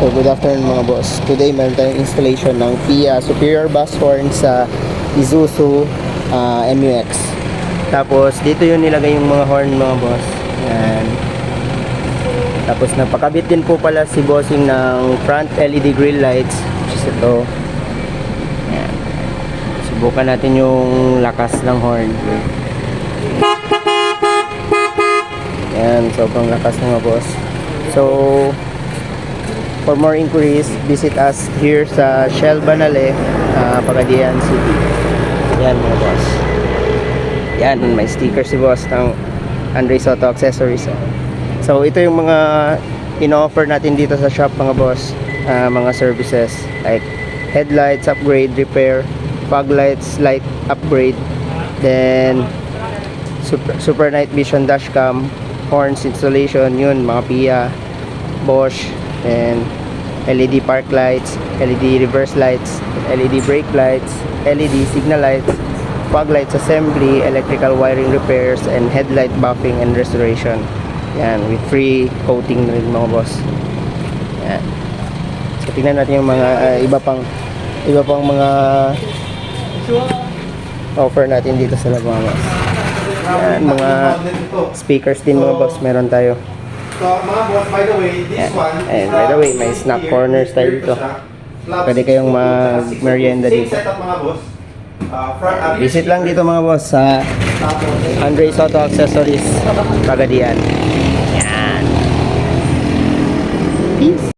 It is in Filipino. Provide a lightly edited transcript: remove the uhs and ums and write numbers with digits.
So good afternoon mga boss. Today meron tayong installation ng PIA Superior Bass Horn sa Isuzu MUX. Tapos dito yung nilagay yung mga horn mga boss. Yan. Tapos napakabit din po pala si bossing ng front LED grill lights, which is ito. Yan. Subukan natin yung lakas ng horn. Yan, sobrang lakas mga boss. So for more inquiries, visit us here sa Shell Banale, Pagadian City. Yan mga boss. Yan, may sticker si boss ng Andres Auto Accessories. So ito yung mga in-offer natin dito sa shop mga boss. Mga services like headlights upgrade, repair, fog lights, light upgrade, then super night vision dashcam, horns installation, yun mga PIA, Bosch, and LED park lights, LED reverse lights, LED brake lights, LED signal lights, fog lights assembly, electrical wiring repairs, and headlight buffing and restoration. Yan, with free coating na rin mga boss. Yan. So tingnan natin yung mga iba pang mga offer natin dito sa lab mga boss. Yan, mga speakers din mga boss meron tayo. So, mga boss, by the way, this one and by the way, may snack corner style dito. Pwede kayong mag-merienda dito. Setup mga boss. Visit lang dito mga boss sa Andres Auto Accessories, Pagadian. Yan. Peace.